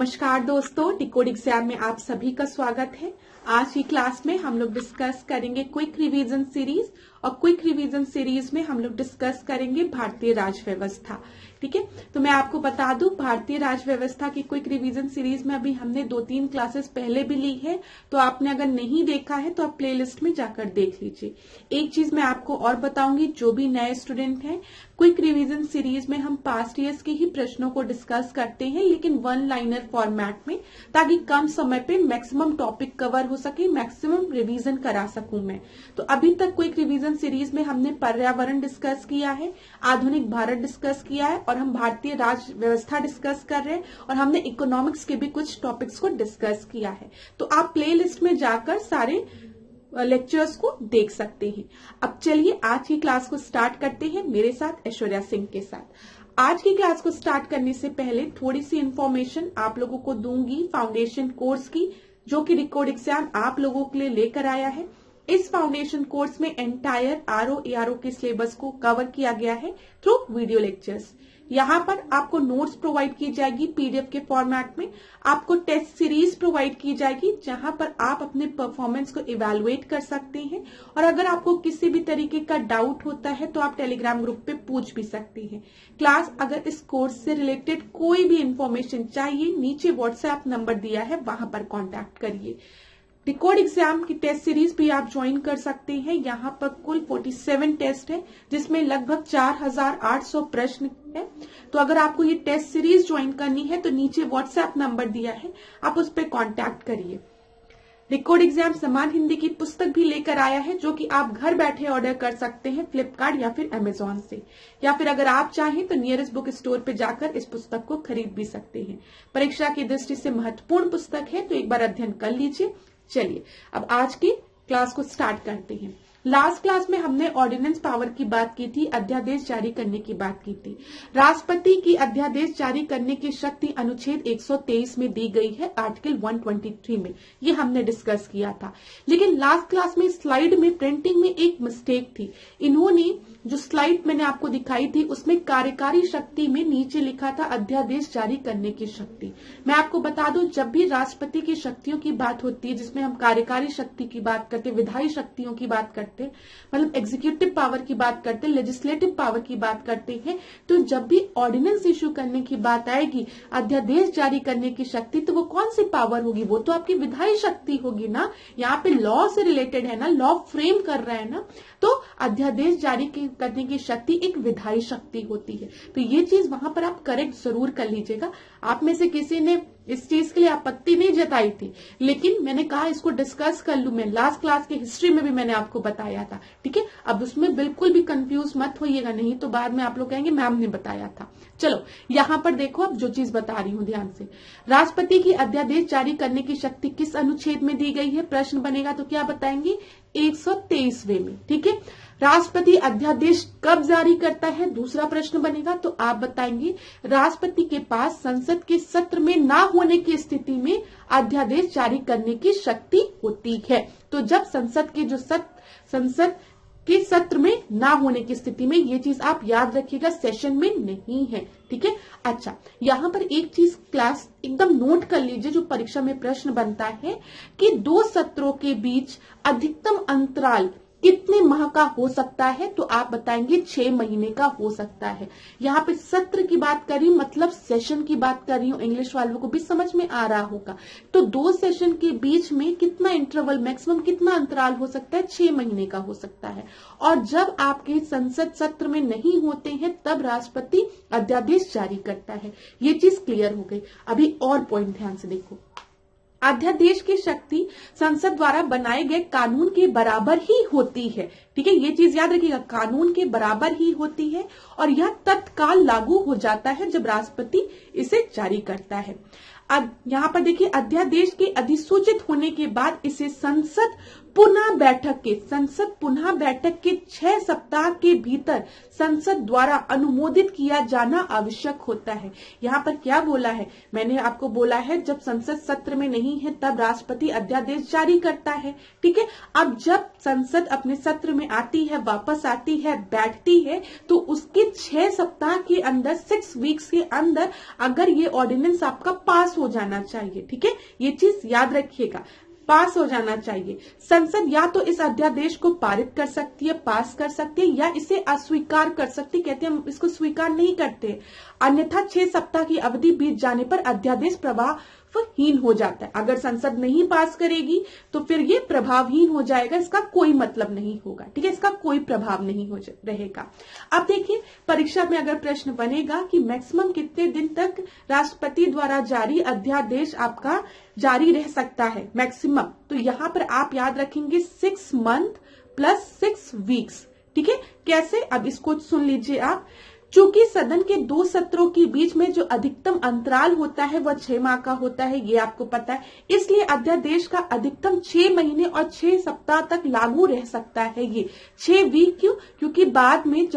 नमस्कार दोस्तों, decode exam में आप सभी का स्वागत है। आज की क्लास में हम लोग डिस्कस करेंगे क्विक रिवीजन सीरीज और क्विक रिवीजन सीरीज में हम लोग डिस्कस करेंगे भारतीय राज व्यवस्था। ठीक है, तो मैं आपको बता दूं भारतीय राज व्यवस्था की क्विक रिवीजन सीरीज में अभी हमने 2-3 क्लासेस पहले भी ली है, तो आपने अगर नहीं देखा है तो आप प्लेलिस्ट में जाकर देख लीजिए। एक चीज मैं आपको और बताऊंगी, जो भी नए स्टूडेंट हैं, क्विक रिवीजन सीरीज में हम पास्ट ईयर्स के ही प्रश्नों को डिस्कस करते हैं, लेकिन 1 लाइनर फॉर्मेट में, ताकि कम समय पे मैक्सिमम टॉपिक कवर हो सके, मैक्सिमम रिवीजन करा सकूं मैं। तो अभी तक क्विक रिवीजन सीरीज में हमने पर्यावरण डिस्कस किया है, आधुनिक भारत डिस्कस किया है और हम भारतीय राज व्यवस्था डिस्कस कर रहे हैं और हमने इकोनॉमिक्स के भी कुछ टॉपिक्स को डिस्कस किया है। तो आप प्लेलिस्ट में जाकर सारे लेक्चर्स को देख सकते हैं। अब चलिए आज की क्लास को स्टार्ट करते हैं मेरे साथ, ऐश्वर्या सिंह के साथ। आज की क्लास को स्टार्ट करने से पहले थोड़ी सी इंफॉर्मेशन आप लोगों को दूंगी फाउंडेशन कोर्स की, जो कि डिकोड एग्जाम आप लोगों के लिए लेकर आया है। इस फाउंडेशन कोर्स में एंटायर आरओ एआरओ के सिलेबस को कवर किया गया है थ्रू वीडियो लेक्चर्स। यहाँ पर आपको नोट्स प्रोवाइड की जाएगी पीडीएफ के फॉर्मेट में, आपको टेस्ट सीरीज प्रोवाइड की जाएगी जहां पर आप अपने परफॉर्मेंस को इवैल्यूएट कर सकते हैं, और अगर आपको किसी भी तरीके का डाउट होता है तो आप टेलीग्राम ग्रुप पे पूछ भी सकते हैं। क्लास अगर इस कोर्स से रिलेटेड कोई भी इंफॉर्मेशन चाहिए, नीचे व्हाट्सएप नंबर दिया है, वहां पर कॉन्टैक्ट करिए। डिकोड एग्जाम की टेस्ट सीरीज भी आप ज्वाइन कर सकते हैं। यहाँ पर कुल 47 टेस्ट है, जिसमें लगभग 4800 प्रश्न है। तो अगर आपको ये टेस्ट सीरीज ज्वाइन करनी है तो नीचे व्हाट्सएप नंबर दिया है, आप उस पर कॉन्टैक्ट करिए। डिकोड एग्जाम समान हिंदी की पुस्तक भी लेकर आया है, जो कि आप घर बैठे ऑर्डर कर सकते हैं फ्लिपकार्ट या फिर अमेजोन से, या फिर अगर आप चाहें तो नियरेस्ट बुक स्टोर पे जाकर इस पुस्तक को खरीद भी सकते हैं। परीक्षा की दृष्टि से महत्वपूर्ण पुस्तक है, तो एक बार अध्ययन कर लीजिए। चलिए अब आज की क्लास को स्टार्ट करते हैं। लास्ट क्लास में हमने ऑर्डिनेंस पावर की बात की थी, अध्यादेश जारी करने की बात की थी। राष्ट्रपति की अध्यादेश जारी करने की शक्ति अनुच्छेद 123 में दी गई है, आर्टिकल 123 में, ये हमने डिस्कस किया था। लेकिन लास्ट क्लास में स्लाइड में प्रिंटिंग में एक मिस्टेक थी। इन्होंने जो स्लाइड मैंने आपको दिखाई थी उसमें कार्यकारी शक्ति में नीचे लिखा था अध्यादेश जारी करने की शक्ति। मैं आपको बता दूं, जब भी राष्ट्रपति की शक्तियों की बात होती है, जिसमें हम कार्यकारी शक्ति की बात करते, विधायी शक्तियों की बात करते, मतलब एग्जीक्यूटिव पावर की बात करते, लेजिस्लेटिव पावर की बात करते हैं, तो जब भी ऑर्डिनेंस इश्यू करने की बात आएगी, अध्यादेश जारी करने की शक्ति, तो वो कौन सी पावर होगी? वो तो आपकी विधायी शक्ति होगी ना। यहाँ पे लॉ से रिलेटेड है ना, लॉ फ्रेम कर रहा है ना, तो अध्यादेश जारी करने की शक्ति एक विधायी शक्ति होती है। तो ये चीज वहां पर आप करेक्ट जरूर कर लीजिएगा। आप में से किसी ने इस चीज के लिए आपत्ति नहीं जताई थी, लेकिन मैंने कहा इसको डिस्कस कर लूं मैं। लास्ट क्लास की हिस्ट्री में भी मैंने आपको बताया था, ठीक है। अब उसमें बिल्कुल भी कंफ्यूज मत होइएगा, नहीं तो बाद में आप लोग कहेंगे मैम ने बताया था। चलो यहाँ पर देखो, अब जो चीज बता रही हूँ ध्यान से। राष्ट्रपति की अध्यादेश जारी करने की शक्ति किस अनुच्छेद में दी गई है? प्रश्न बनेगा तो क्या बताएंगे? 123वें में, ठीक है। राष्ट्रपति अध्यादेश कब जारी करता है? दूसरा प्रश्न बनेगा, तो आप बताएंगे राष्ट्रपति के पास संसद के सत्र में ना होने की स्थिति में अध्यादेश जारी करने की शक्ति होती है। तो जब संसद के सत्र में ना होने की स्थिति में, ये चीज आप याद रखिएगा, सेशन में नहीं है, ठीक है। अच्छा, यहाँ पर एक चीज क्लास एकदम नोट कर लीजिए, जो परीक्षा में प्रश्न बनता है कि 2 सत्रों के बीच अधिकतम अंतराल कितने माह का हो सकता है? तो आप बताएंगे 6 महीने का हो सकता है। यहाँ पे सत्र की बात कर रही हूँ, मतलब सेशन की बात कर रही हूँ, इंग्लिश वालों को भी समझ में आ रहा होगा। तो 2 सेशन के बीच में कितना इंटरवल, मैक्सिमम कितना अंतराल हो सकता है? 6 महीने का हो सकता है। और जब आपके संसद सत्र में नहीं होते हैं, तब राष्ट्रपति अध्यादेश जारी करता है। ये चीज क्लियर हो गई। अभी और पॉइंट ध्यान से देखो। अध्यादेश की शक्ति संसद द्वारा बनाए गए कानून के बराबर ही होती है, ठीक है। ये चीज याद रखिएगा, कानून के बराबर ही होती है, और यह तत्काल लागू हो जाता है जब राष्ट्रपति इसे जारी करता है। अब यहाँ पर देखिए, अध्यादेश के अधिसूचित होने के बाद इसे संसद पुनः बैठक के संसद पुनः बैठक के 6 सप्ताह के भीतर संसद द्वारा अनुमोदित किया जाना आवश्यक होता है। यहाँ पर क्या बोला है, मैंने आपको बोला है जब संसद सत्र में नहीं है तब राष्ट्रपति अध्यादेश जारी करता है। ठीक है, अब जब संसद अपने सत्र में आती है, वापस आती है, बैठती है, तो उसके 6 सप्ताह के अंदर 6 वीक्स के अंदर अगर ये ऑर्डिनेंस आपका पास हो जाना चाहिए। ठीक है, ये चीज याद रखिएगा, पास हो जाना चाहिए। संसद या तो इस अध्यादेश को पारित कर सकती है, पास कर सकती है, या इसे अस्वीकार कर सकती है, कहते हैं हम इसको स्वीकार नहीं करते। अन्यथा 6 सप्ताह की अवधि बीत जाने पर अध्यादेश प्रभावहीन हो जाता है। अगर संसद नहीं पास करेगी तो फिर ये प्रभावहीन हो जाएगा, इसका कोई मतलब नहीं होगा। ठीक है, इसका कोई प्रभाव नहीं हो रहेगा। अब देखिए परीक्षा में अगर प्रश्न बनेगा कि मैक्सिमम कितने दिन तक राष्ट्रपति द्वारा जारी अध्यादेश आपका जारी रह सकता है मैक्सिमम, तो यहाँ पर आप याद रखेंगे 6 मंथ प्लस 6 वीक्स। ठीक है, कैसे, अब इसको सुन लीजिए आप। चूंकि सदन के 2 सत्रों के बीच में जो अधिकतम अंतराल होता है वह 6 माह का होता है, ये आपको पता है, इसलिए अध्यादेश का अधिकतम 6 महीने और 6 सप्ताह तक लागू रह सकता है। ये 6 वीक क्यों, क्योंकि बाद में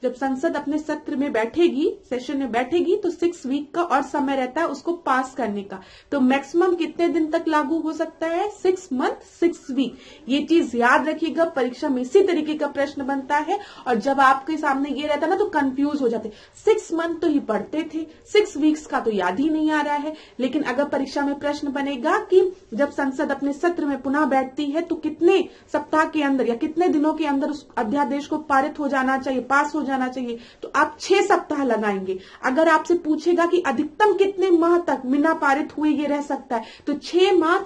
जब संसद अपने सत्र में बैठेगी, सेशन में बैठेगी, तो 6 वीक का और समय रहता है उसको पास करने का। तो मैक्सिमम कितने दिन तक लागू हो सकता है, 6 मंथ 6 वीक। ये चीज याद रखिएगा, परीक्षा में इसी तरीके का प्रश्न बनता है। और जब आपके सामने ये रहता है ना तो कंफ्यूज हो जाते, 6 मंथ तो ही पढ़ते थे, 6 वीक्स का तो याद ही नहीं आ रहा है। लेकिन अगर परीक्षा में प्रश्न बनेगा कि जब संसद अपने सत्र में पुनः बैठती है तो कितने सप्ताह के अंदर या कितने दिनों के अंदर उस अध्यादेश को पारित हो जाना चाहिए, पास हो जाना चाहिए, तो आप 6 सप्ताह लगाएंगे। अगर आपसे पूछेगा कि अधिकतम कितने माह तक बिना पारित हुए ये रह सकता है, तो 6 माह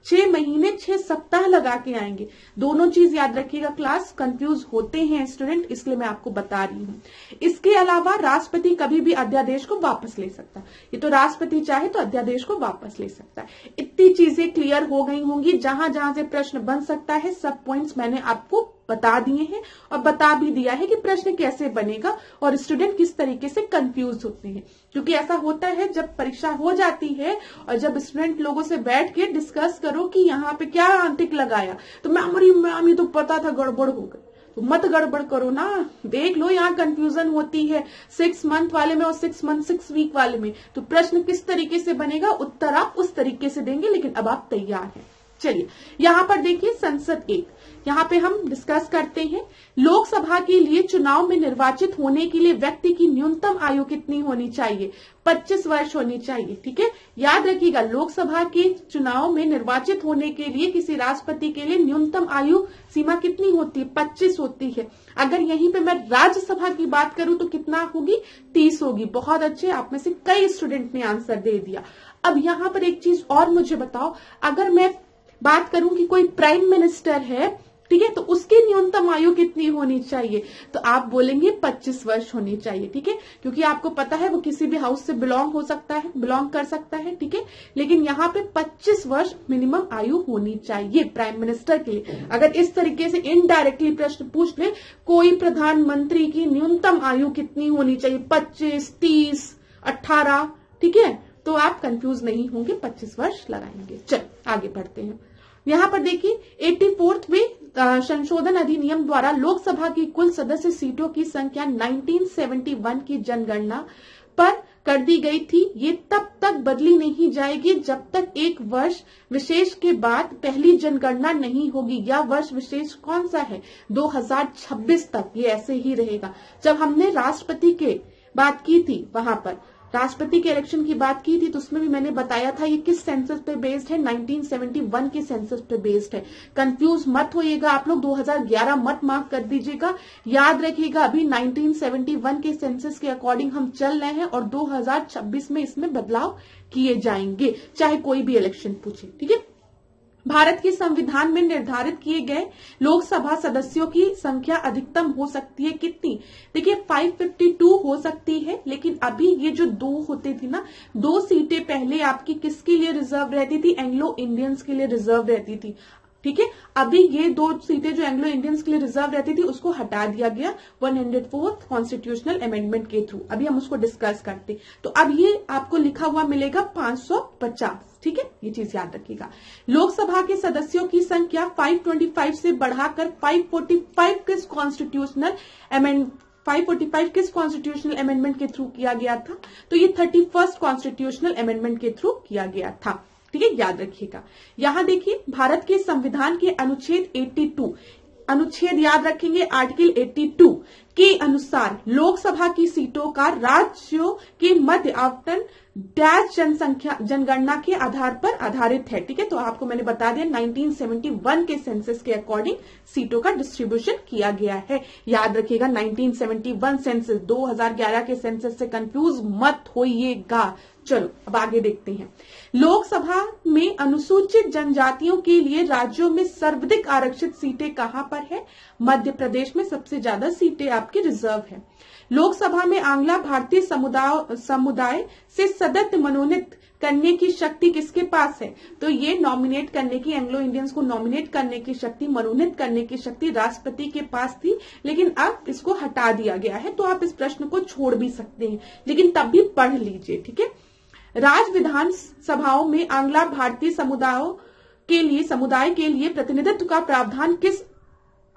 6 महीने 6 सप्ताह लगा के आएंगे। दोनों चीज याद रखिएगा, क्लास कंफ्यूज होते हैं स्टूडेंट, इसलिए मैं आपको बता रही हूं। इसके अलावा राष्ट्रपति कभी भी अध्यादेश को वापस ले सकता है, ये तो राष्ट्रपति चाहे तो अध्यादेश को वापस ले सकता है। इतनी चीजें क्लियर हो गई होंगी, जहां जहां से प्रश्न बन सकता है सब पॉइंट्स मैंने आपको बता दिए हैं और बता भी दिया है कि प्रश्न कैसे बनेगा और स्टूडेंट किस तरीके से कंफ्यूज होते हैं। क्योंकि ऐसा होता है जब परीक्षा हो जाती है और जब स्टूडेंट लोगों से बैठ के डिस्कस करो कि यहाँ पे क्या टिक लगाया, तो मैम ये तो पता था, गड़बड़ हो गई। तो मत गड़बड़ करो ना, देख लो यहाँ कंफ्यूजन होती है 6 मंथ वाले में और 6 मंथ 6 वीक वाले में। तो प्रश्न किस तरीके से बनेगा, उत्तर आप उस तरीके से देंगे, लेकिन अब आप तैयार हैं। चलिए यहाँ पर देखिए संसद 1, यहाँ पे हम डिस्कस करते हैं लोकसभा के लिए चुनाव में निर्वाचित होने के लिए व्यक्ति की न्यूनतम आयु कितनी होनी चाहिए, 25 वर्ष होनी चाहिए। ठीक है, याद रखिएगा लोकसभा के चुनाव में निर्वाचित होने के लिए किसी राष्ट्रपति के लिए न्यूनतम आयु सीमा कितनी होती है, 25 होती है। अगर यहीं पे मैं राज्यसभा की बात करूं तो कितना होगी, 30 होगी। बहुत अच्छे, आप में से कई स्टूडेंट ने आंसर दे दिया। अब यहाँ पर एक चीज और मुझे बताओ, अगर मैं बात करूं कि कोई प्राइम मिनिस्टर है, ठीक है, तो उसकी न्यूनतम आयु कितनी होनी चाहिए, तो आप बोलेंगे 25 वर्ष होनी चाहिए। ठीक है, क्योंकि आपको पता है वो किसी भी हाउस से बिलोंग कर सकता है। ठीक है, लेकिन यहाँ पे 25 वर्ष मिनिमम आयु होनी चाहिए प्राइम मिनिस्टर के लिए। अगर इस तरीके से इनडायरेक्टली प्रश्न पूछ ले, कोई प्रधानमंत्री की न्यूनतम आयु कितनी होनी चाहिए, 25, 30, 18, ठीक है, तो आप कंफ्यूज नहीं होंगे, 25 वर्ष लगाएंगे। चल आगे बढ़ते हैं। यहाँ पर देखिए 84वें संशोधन अधिनियम द्वारा लोकसभा की कुल सदस्य सीटों की संख्या 1971 की जनगणना पर कर दी गई थी। ये तब तक बदली नहीं जाएगी जब तक एक वर्ष विशेष के बाद पहली जनगणना नहीं होगी। या वर्ष विशेष कौन सा है, 2026 तक ये ऐसे ही रहेगा। जब हमने राष्ट्रपति के बात की थी, वहां पर राष्ट्रपति के इलेक्शन की बात की थी, तो उसमें भी मैंने बताया था ये किस सेंसस पे बेस्ड है, 1971 के सेंसस पे बेस्ड है। कंफ्यूज मत होइएगा आप लोग, 2011 मत मार्क कर दीजिएगा। याद रखिएगा अभी 1971 के सेंसस के अकॉर्डिंग हम चल रहे हैं और 2026 में इसमें बदलाव किए जाएंगे, चाहे कोई भी इलेक्शन पूछे। ठीक है, भारत के संविधान में निर्धारित किए गए लोकसभा सदस्यों की संख्या अधिकतम हो सकती है कितनी, देखिए 552 हो सकती है। लेकिन अभी ये जो 2 होते थी ना, 2 सीटें पहले आपकी किसके लिए रिजर्व रहती थी, एंग्लो इंडियंस के लिए रिजर्व रहती थी। ठीक है। अभी ये 2 सीटें जो एंग्लो इंडियंस के लिए रिजर्व रहती थी उसको हटा दिया गया 104th कॉन्स्टिट्यूशनल अमेंडमेंट के थ्रू। अभी हम उसको डिस्कस करते। तो अब ये आपको लिखा हुआ मिलेगा 550, ठीक है, ये चीज याद रखिएगा। लोकसभा के सदस्यों की संख्या 525 से बढ़ाकर 545 किस कॉन्स्टिट्यूशनल अमेंडमेंट के थ्रू किया गया था? तो ये 31st कॉन्स्टिट्यूशनल अमेंडमेंट के थ्रू किया गया था, ठीक है, याद रखिएगा। यहां देखिए भारत के संविधान के अनुच्छेद 82, अनुच्छेद याद रखेंगे, आर्टिकल 82 के अनुसार लोकसभा की सीटों का राज्यों के मध्य आवंटन डैश जनगणना के आधार पर आधारित है, ठीक है। तो आपको मैंने बता दिया 1971 के सेंसस के अकॉर्डिंग सीटों का डिस्ट्रीब्यूशन किया गया है, याद रखिएगा। 1971 सेंसस, 2011 के सेंसस से कंफ्यूज मत होइएगा। चलो अब आगे देखते हैं। लोकसभा में अनुसूचित जनजातियों के लिए राज्यों में सर्वाधिक आरक्षित सीटें कहां पर है? मध्य प्रदेश में सबसे ज्यादा सीटें आपकी रिजर्व है। लोकसभा में आंग्ला भारतीय समुदाय से सदस्य मनोनीत करने की शक्ति किसके पास है? तो ये नॉमिनेट करने की, एंग्लो इंडियंस को नॉमिनेट करने की शक्ति, मनोनीत करने की शक्ति राष्ट्रपति के पास थी, लेकिन अब इसको हटा दिया गया है। तो आप इस प्रश्न को छोड़ भी सकते हैं, लेकिन तब भी पढ़ लीजिए, ठीक है। राज्य विधान सभाओं में आंग्ला भारतीय समुदाय के लिए प्रतिनिधित्व का प्रावधान किस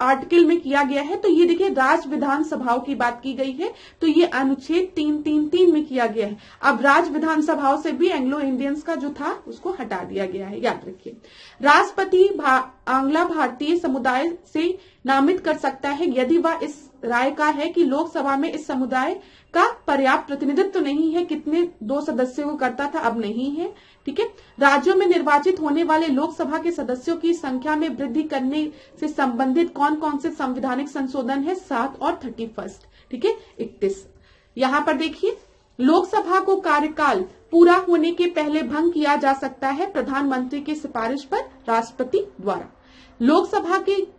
आर्टिकल में किया गया है? तो ये देखिए राज्य विधानसभाओं की बात की गई है, तो ये अनुच्छेद 333 में किया गया है। अब राज्य विधानसभाओं से भी एंग्लो इंडियंस का जो था उसको हटा दिया गया है, याद रखिए। राष्ट्रपति आंग्ला भारतीय समुदाय से नामित कर सकता है यदि वह इस राय का है कि लोकसभा में इस समुदाय का पर्याप्त प्रतिनिधित्व नहीं है। कितने 2 सदस्यों को करता था, अब नहीं है, ठीक है। राज्यों में निर्वाचित होने वाले लोकसभा के सदस्यों की संख्या में वृद्धि करने से संबंधित कौन कौन से संवैधानिक संशोधन है? 7 और 31, ठीक है, 31। यहां पर देखिए लोकसभा को कार्यकाल पूरा होने के पहले भंग किया जा सकता है प्रधानमंत्री की सिफारिश पर राष्ट्रपति द्वारा। लोकसभा के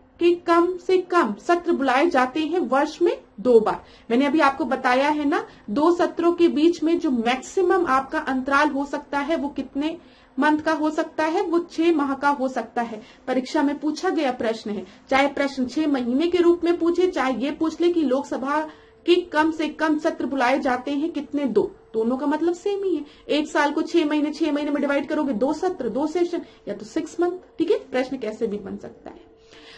कम से कम सत्र बुलाए जाते हैं वर्ष में 2 बार। मैंने अभी आपको बताया है ना, 2 सत्रों के बीच में जो मैक्सिमम आपका अंतराल हो सकता है वो कितने मंथ का हो सकता है? वो 6 माह का हो सकता है। परीक्षा में पूछा गया प्रश्न है, चाहे प्रश्न 6 महीने के रूप में पूछे, चाहे ये पूछ ले कि लोकसभा के कम से कम सत्र बुलाए जाते हैं कितने? 2। दोनों का मतलब सेम ही है। 1 साल को 6 महीने में डिवाइड करोगे, 2 सत्र, 2 सेशन, या तो 6 मंथ, ठीक है। प्रश्न कैसे भी बन सकता है।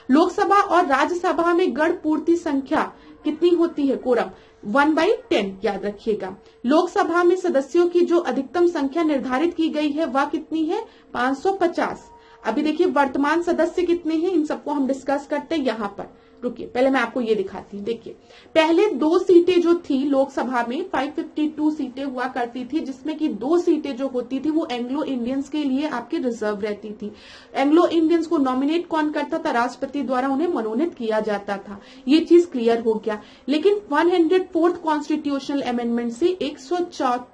लोकसभा और राज्यसभा में गण पूर्ति संख्या कितनी होती है? कोरम 1/10, याद रखिएगा। लोकसभा में सदस्यों की जो अधिकतम संख्या निर्धारित की गई है वह कितनी है? 550। अभी देखिए वर्तमान सदस्य कितने हैं, इन सबको हम डिस्कस करते हैं। यहाँ पर रुकिए, पहले मैं आपको ये दिखाती हूँ। देखिए पहले 2 सीटें जो थी लोकसभा में 552 सीटें हुआ करती थी, जिसमें कि 2 सीटें जो होती थी वो एंग्लो इंडियंस के लिए आपके रिजर्व रहती थी। एंग्लो इंडियंस को नॉमिनेट कौन करता था? राष्ट्रपति द्वारा उन्हें मनोनीत किया जाता था। ये चीज क्लियर हो गया। लेकिन 104th कॉन्स्टिट्यूशनल अमेंडमेंट से 104,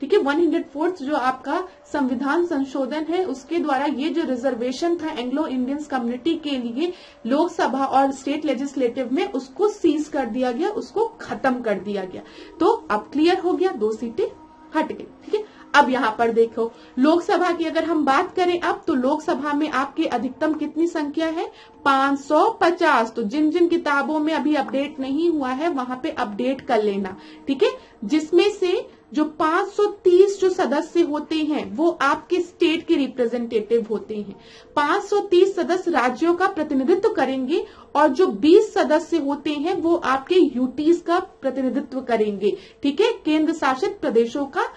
ठीक है, 104th जो आपका संविधान संशोधन है उसके द्वारा ये जो रिजर्वेशन था एंग्लो इंडियंस कम्युनिटी के लिए लोकसभा और स्टेट लेजिस्लेटिव में, उसको सीज कर दिया गया, उसको खत्म कर दिया गया। तो अब क्लियर हो गया, 2 सीटें हट गई, ठीक है। अब यहां पर देखो लोकसभा की अगर हम बात करें अब, तो लोकसभा में आपकी अधिकतम कितनी संख्या है? 550। तो जिन जिन किताबों में अभी अपडेट नहीं हुआ है वहां पे अपडेट कर लेना, ठीक है। जिसमें से जो 530 जो सदस्य होते हैं वो आपके स्टेट के रिप्रेजेंटेटिव होते हैं। 530 सदस्य राज्यों का प्रतिनिधित्व करेंगे और जो 20 सदस्य होते हैं वो आपके यूटीज का प्रतिनिधित्व करेंगे, ठीक है, केंद्र शासित प्रदेशों का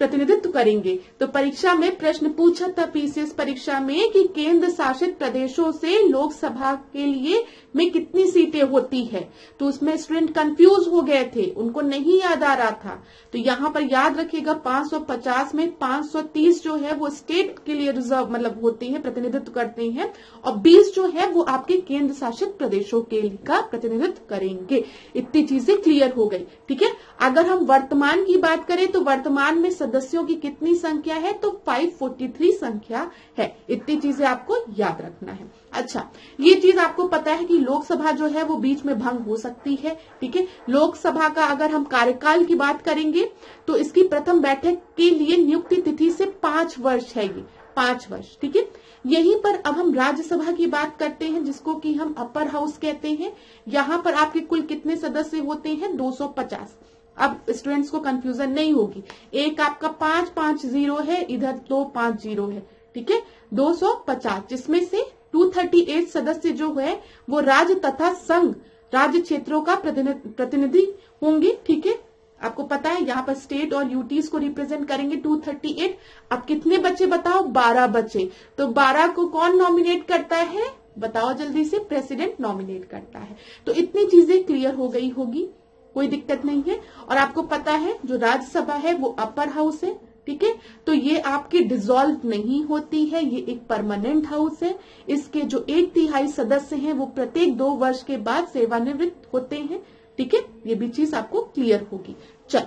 प्रतिनिधित्व करेंगे। तो परीक्षा में प्रश्न पूछा था पीसीएस परीक्षा में कि केंद्र शासित प्रदेशों से लोकसभा के लिए में कितनी सीटें होती है, तो उसमें स्टूडेंट कंफ्यूज हो गए थे, उनको नहीं याद आ रहा था। तो यहाँ पर याद रखिएगा 550 में 530 जो है वो स्टेट के लिए रिजर्व मतलब होते हैं, प्रतिनिधित्व करते हैं, और 20 जो है वो आपके केंद्र शासित प्रदेशों के लिए का प्रतिनिधित्व करेंगे। इतनी चीजें क्लियर हो गई, ठीक है। अगर हम वर्तमान की बात करें तो वर्तमान में सदस्यों की कितनी संख्या है? तो 543 संख्या है। इतनी चीजें आपको याद रखना है। अच्छा, ये चीज आपको पता है कि लोकसभा जो है वो बीच में भंग हो सकती है, ठीक है। लोकसभा का अगर हम कार्यकाल की बात करेंगे तो इसकी प्रथम बैठक के लिए नियुक्ति तिथि से 5 वर्ष है, ये 5 वर्ष, ठीक है। यहीं पर अब हम राज्यसभा की बात करते हैं, जिसको कि हम अपर हाउस कहते हैं। यहाँ पर आपके कुल कितने सदस्य होते हैं? 250। अब स्टूडेंट्स को कंफ्यूजन नहीं होगी, एक आपका 550 है, इधर 250 है, ठीक है, 250, जिसमें से 238 सदस्य जो है वो राज्य तथा संघ राज्य क्षेत्रों का प्रतिनिधि होंगे, ठीक है। आपको पता है यहाँ पर स्टेट और यूटीज को रिप्रेजेंट करेंगे 238। अब कितने बच्चे बताओ? 12 बच्चे। तो 12 को कौन नॉमिनेट करता है? बताओ जल्दी से। प्रेसिडेंट नॉमिनेट करता है। तो इतनी चीजें क्लियर हो गई होगी, कोई दिक्कत नहीं है। और आपको पता है जो राज्यसभा है वो अपर हाउस है, ठीक है। तो ये आपकी डिसॉल्व नहीं होती है, ये एक परमानेंट हाउस है। इसके जो 1/3 सदस्य हैं वो प्रत्येक 2 वर्ष के बाद सेवानिवृत्त होते हैं, ठीक है। ये भी चीज आपको क्लियर होगी। चल,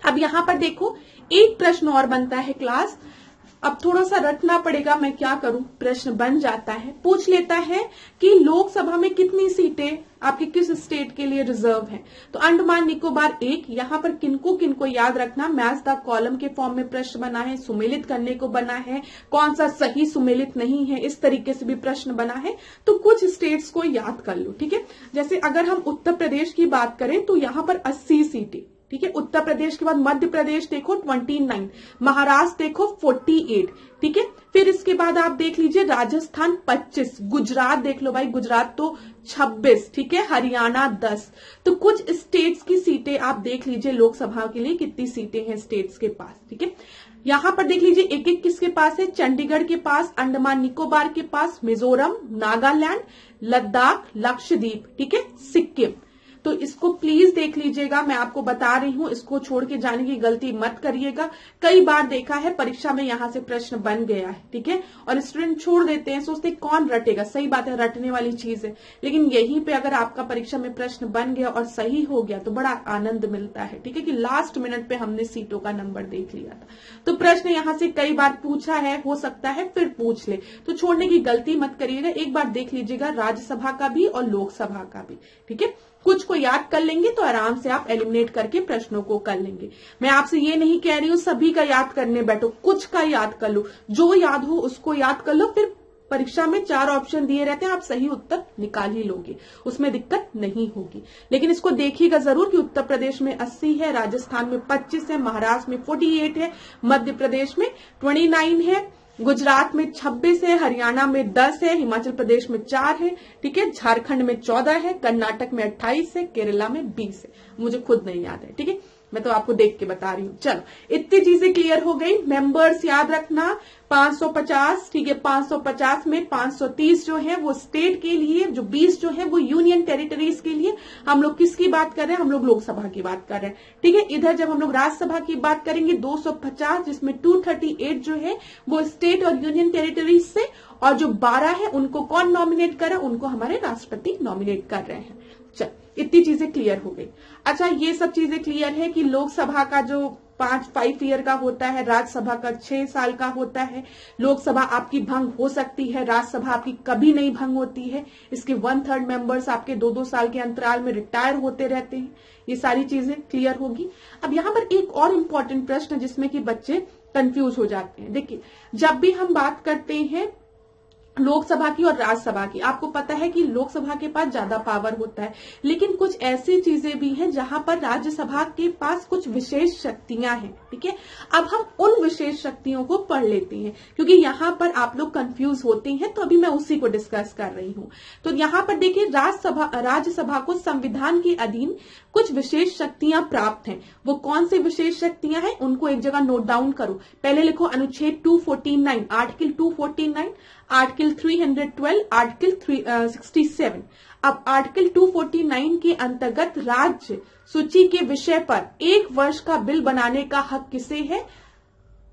अब यहाँ पर देखो एक प्रश्न और बनता है क्लास। अब थोड़ा सा रटना पड़ेगा, मैं क्या करूं, प्रश्न बन जाता है। पूछ लेता है कि लोकसभा में कितनी सीटें आपके किस स्टेट के लिए रिजर्व हैं? तो अंडमान निकोबार 1। यहाँ पर किनको याद रखना, मैच द कॉलम के फॉर्म में प्रश्न बना है, सुमेलित करने को बना है, कौन सा सही सुमेलित नहीं है, इस तरीके से भी प्रश्न बना है। तो कुछ स्टेट्स को याद कर लो, ठीक है। जैसे अगर हम उत्तर प्रदेश की बात करें तो यहाँ पर 80 सीटें, ठीक है। उत्तर प्रदेश के बाद मध्य प्रदेश देखो 29, महाराष्ट्र देखो 48, ठीक है। फिर इसके बाद आप देख लीजिए राजस्थान 25, गुजरात देख लो भाई, गुजरात तो 26, ठीक है, हरियाणा 10। तो कुछ स्टेट्स की सीटें आप देख लीजिए, लोकसभा के लिए कितनी सीटें हैं स्टेट्स के पास, ठीक है। यहां पर देख लीजिए एक एक किसके पास है? चंडीगढ़ के पास, अंडमान निकोबार के पास, मिजोरम, नागालैंड, लद्दाख, लक्षद्वीप, ठीक है, सिक्किम। तो इसको प्लीज देख लीजिएगा, मैं आपको बता रही हूं, इसको छोड़ के जाने की गलती मत करिएगा। कई बार देखा है परीक्षा में यहां से प्रश्न बन गया है, ठीक है, और स्टूडेंट छोड़ देते हैं, सोचते कौन रटेगा। सही बात है, रटने वाली चीज है, लेकिन यहीं पे अगर आपका परीक्षा में प्रश्न बन गया और सही हो गया तो बड़ा आनंद मिलता है, ठीक है, कि लास्ट मिनट पे हमने सीटों का नंबर देख लिया था। तो प्रश्न यहाँ से कई बार पूछा है, हो सकता है फिर पूछ ले, तो छोड़ने की गलती मत करिएगा। एक बार देख लीजिएगा राज्यसभा का भी और लोकसभा का भी, ठीक है। कुछ को याद कर लेंगे तो आराम से आप एलिमिनेट करके प्रश्नों को कर लेंगे। मैं आपसे ये नहीं कह रही हूं सभी का याद करने बैठो, कुछ का याद कर लो, जो याद हो उसको याद कर लो। फिर परीक्षा में 4 ऑप्शन दिए रहते हैं, आप सही उत्तर निकाल ही लोगे, उसमें दिक्कत नहीं होगी। लेकिन इसको देखिएगा जरूर कि उत्तर प्रदेश में 80 है, राजस्थान में 25 है, महाराष्ट्र में 48 है, मध्य प्रदेश में 29 है, गुजरात में 26 है, हरियाणा में 10 है, हिमाचल प्रदेश में 4 है, ठीक है, झारखंड में 14 है, कर्नाटक में 28 है, केरला में 20 है। मुझे खुद नहीं याद है, ठीक है, मैं तो आपको देख के बता रही हूँ। चलो, इतनी चीजें क्लियर हो गई। मेंबर्स याद रखना 550, ठीक है, 550 में 530 जो है वो स्टेट के लिए, जो 20 जो है वो यूनियन टेरिटरीज के लिए। हम लोग किसकी बात कर रहे हैं? हम लोग लोकसभा की बात कर रहे हैं, ठीक है। इधर जब हम लोग राज्यसभा की बात करेंगे 250, जिसमें 238 जो है वो स्टेट और यूनियन टेरिटरीज से, और जो 12 है उनको कौन नॉमिनेट कर रहा है? उनको हमारे राष्ट्रपति नॉमिनेट कर रहे हैं। चल, इतनी चीजें क्लियर हो गई। अच्छा, ये सब चीजें क्लियर है कि लोकसभा का जो 5 ईयर का होता है, राज्यसभा का 6 साल का होता है। लोकसभा आपकी भंग हो सकती है, राज्यसभा आपकी कभी नहीं भंग होती है। इसके 1/3 मेंबर्स आपके 2-2 साल के अंतराल में रिटायर होते रहते हैं। ये सारी चीजें क्लियर होगी। अब यहाँ पर एक और इम्पोर्टेंट प्रश्न जिसमें कि बच्चे कंफ्यूज हो जाते हैं। देखिए, जब भी हम बात करते हैं लोकसभा की और राज्यसभा की, आपको पता है कि लोकसभा के पास ज्यादा पावर होता है, लेकिन कुछ ऐसी चीजें भी हैं जहां पर राज्यसभा के पास कुछ विशेष शक्तियां हैं, ठीक है। अब हम उन विशेष शक्तियों को पढ़ लेते हैं, क्योंकि यहाँ पर आप लोग कंफ्यूज होते हैं, तो अभी मैं उसी को डिस्कस कर रही हूँ। तो यहाँ पर देखिए, राज्यसभा को संविधान के अधीन कुछ विशेष शक्तियां प्राप्त हैं। वो कौन सी विशेष शक्तियां हैं उनको एक जगह नोट डाउन करो। पहले लिखो अनुच्छेद 249, आर्टिकल 249, आर्टिकल 312, आर्टिकल 67। अब आर्टिकल 249 के अंतर्गत राज्य सूची के विषय पर 1 वर्ष का बिल बनाने का हक किसे है?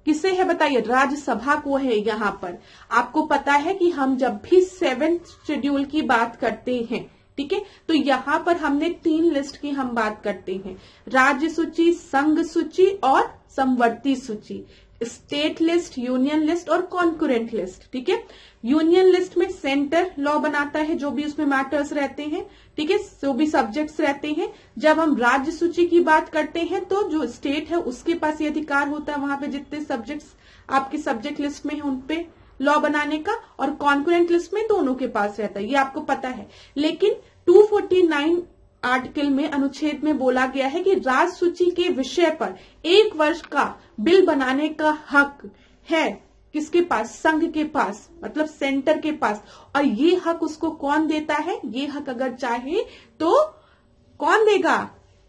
किसे है बताइए? राज्यसभा को है। यहाँ पर आपको पता है कि हम जब भी 7th शेड्यूल की बात करते हैं, ठीक है, तो यहाँ पर हमने 3 लिस्ट की हम बात करते हैं, राज्य सूची, संघ सूची और समवर्ती सूची, स्टेट लिस्ट, यूनियन लिस्ट और कॉन्करेंट लिस्ट, ठीक है। यूनियन लिस्ट में सेंटर लॉ बनाता है, जो भी उसमें मैटर्स रहते हैं, ठीक है, जो भी सब्जेक्ट्स रहते हैं। जब हम राज्य सूची की बात करते हैं तो जो स्टेट है उसके पास ये अधिकार होता है, वहां पे जितने सब्जेक्ट्स आपके सब्जेक्ट लिस्ट में है उनपे लॉ बनाने का, और कॉन्करेंट लिस्ट में दोनों के पास रहता है, ये आपको पता है। लेकिन 249 आर्टिकल में अनुच्छेद में बोला गया है कि राज्य सूची के विषय पर 1 वर्ष का बिल बनाने का हक है किसके पास? संघ के पास, मतलब सेंटर के पास। और ये हक उसको कौन देता है? ये हक अगर चाहे तो कौन देगा?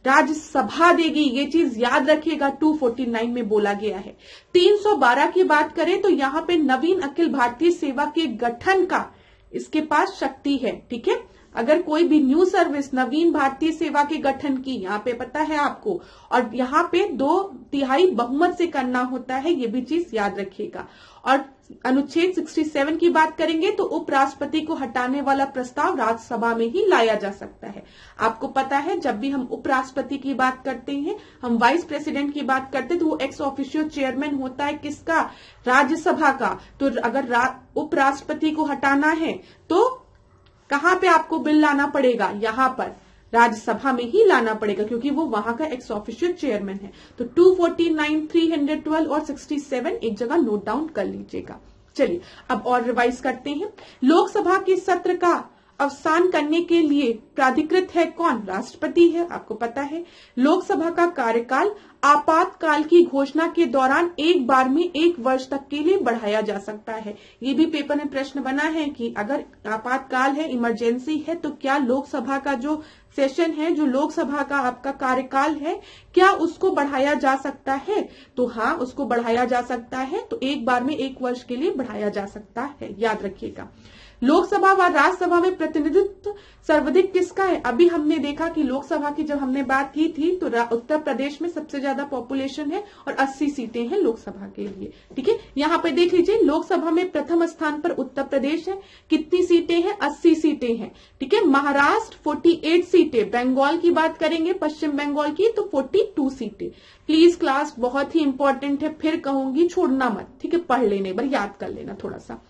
राज्यसभा देगी। ये चीज याद रखिएगा, 249 में बोला गया है। 312 की बात करें तो यहाँ पे नवीन अखिल भारतीय सेवा के गठन का इसके पास शक्ति है। ठीक है, अगर कोई भी न्यू सर्विस नवीन भारतीय सेवा के गठन की, यहाँ पे पता है आपको, और यहाँ पे 2/3 बहुमत से करना होता है, ये भी चीज याद रखिएगा। और अनुच्छेद 67 की बात करेंगे तो उपराष्ट्रपति को हटाने वाला प्रस्ताव राज्यसभा में ही लाया जा सकता है। आपको पता है जब भी हम उपराष्ट्रपति की बात करते हैं, हम वाइस प्रेसिडेंट की बात करते हैं, तो वो एक्स ऑफिशियो चेयरमैन होता है किसका? राज्यसभा का। तो अगर उपराष्ट्रपति को हटाना है तो कहां पे आपको बिल लाना पड़ेगा? यहां पर राज्यसभा में ही लाना पड़ेगा, क्योंकि वो वहां का एक्स ऑफिशियो चेयरमैन है। तो 249, 312 और 67 एक जगह नोट डाउन कर लीजिएगा। चलिए अब और रिवाइज करते हैं। लोकसभा के सत्र का अवसान करने के लिए प्राधिकृत है कौन? राष्ट्रपति है, आपको पता है। लोकसभा का कार्यकाल आपातकाल की घोषणा के दौरान एक बार में 1 वर्ष तक के लिए बढ़ाया जा सकता है। ये भी पेपर में प्रश्न बना है कि अगर आपातकाल है, इमरजेंसी है, तो क्या लोकसभा का जो सेशन है, जो लोकसभा का आपका कार्यकाल है, क्या उसको बढ़ाया जा सकता है? तो हाँ, उसको बढ़ाया जा सकता है। तो एक बार में 1 वर्ष के लिए बढ़ाया जा सकता है, याद रखिएगा। लोकसभा व राज्यसभा में प्रतिनिधित्व सर्वाधिक किसका है? अभी हमने देखा कि लोकसभा की जब हमने बात की थी तो उत्तर प्रदेश में सबसे ज्यादा पॉपुलेशन है और 80 सीटें हैं लोकसभा के लिए। ठीक है, यहाँ पे देख लीजिए, लोकसभा में प्रथम स्थान पर उत्तर प्रदेश है। कितनी सीटें हैं? 80 सीटें हैं। ठीक है, महाराष्ट्र 48 सीटें, बंगाल की बात करेंगे, पश्चिम बंगाल की, तो 42 सीटें। प्लीज क्लास बहुत ही इंपॉर्टेंट है, फिर कहूंगी छोड़ना मत। ठीक है, पढ़ लेने, एक बार याद कर लेना थोड़ा सा।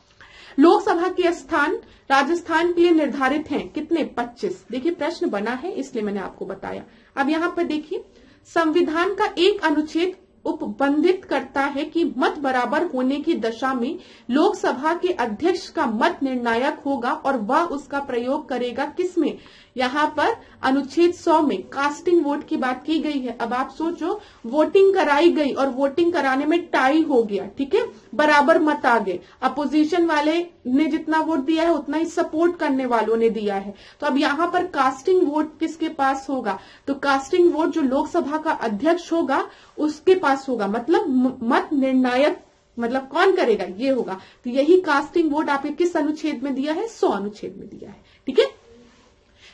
लोकसभा के स्थान राजस्थान के लिए निर्धारित हैं कितने? 25। देखिए प्रश्न बना है इसलिए मैंने आपको बताया। अब यहां पर देखिए, संविधान का एक अनुच्छेद उपबंधित करता है कि मत बराबर होने की दशा में लोकसभा के अध्यक्ष का मत निर्णायक होगा और वह उसका प्रयोग करेगा किसमें? यहाँ पर अनुच्छेद 100 में कास्टिंग वोट की बात की गई है। अब आप सोचो, वोटिंग कराई गई और वोटिंग कराने में टाई हो गया। ठीक है, बराबर मत आ गए, अपोजिशन वाले ने जितना वोट दिया है उतना ही सपोर्ट करने वालों ने दिया है। तो अब यहाँ पर कास्टिंग वोट किसके पास होगा? तो कास्टिंग वोट जो लोकसभा का अध्यक्ष होगा उसके पास होगा, मतलब मत निर्णायक, मतलब कौन करेगा? ये होगा। तो यही कास्टिंग वोट आपके किस अनुच्छेद में दिया है? 100 अनुच्छेद में दिया है। ठीक है,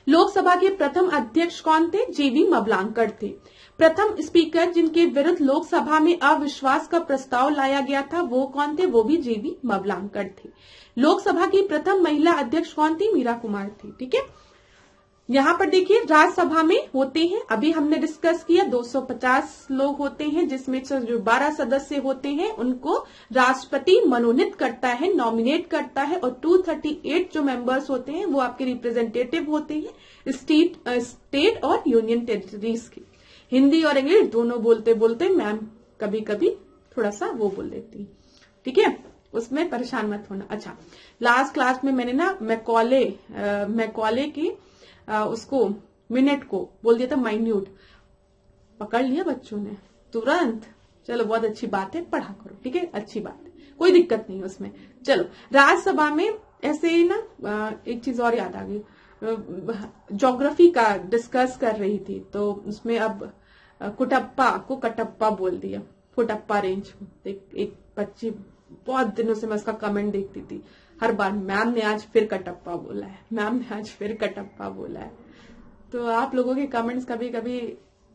लोकसभा के प्रथम अध्यक्ष कौन थे? जीवी मवलांकर थे। प्रथम स्पीकर जिनके विरुद्ध लोकसभा में अविश्वास का प्रस्ताव लाया गया था वो कौन थे? वो भी जीवी मवलांकर थे। लोकसभा की प्रथम महिला अध्यक्ष कौन थी? मीरा कुमार थी। ठीक है, यहाँ पर देखिए, राज्यसभा में होते हैं, अभी हमने डिस्कस किया, 250 लोग होते हैं, जिसमें से जो 12 सदस्य होते हैं उनको राष्ट्रपति मनोनीत करता है, नॉमिनेट करता है, और 238 जो मेंबर्स होते हैं वो आपके रिप्रेजेंटेटिव होते हैं स्टेट और यूनियन टेरिटरीज के। हिंदी और इंग्लिश दोनों बोलते बोलते मैम कभी कभी थोड़ा सा वो बोल देती है। ठीक है, उसमें परेशान मत होना। अच्छा, लास्ट क्लास में मैंने ना मैकॉले की उसको मिनट को बोल दिया था माइन्यूट, पकड़ लिया बच्चों ने तुरंत। चलो बहुत अच्छी बात है, पढ़ा करो। ठीक है, अच्छी बात है, कोई दिक्कत नहीं उसमें। चलो, राज्यसभा में ऐसे ही ना एक चीज और याद आ गई, ज्योग्राफी का डिस्कस कर रही थी तो उसमें अब कुटप्पा को कटप्पा बोल दिया, कुटप्पा रेंज। एक बच्ची, बहुत दिनों से मैं उसका कमेंट देखती थी, हर बार मैम ने आज फिर कटप्पा बोला है, मैम ने आज फिर कटप्पा बोला है। तो आप लोगों के कमेंट्स कभी कभी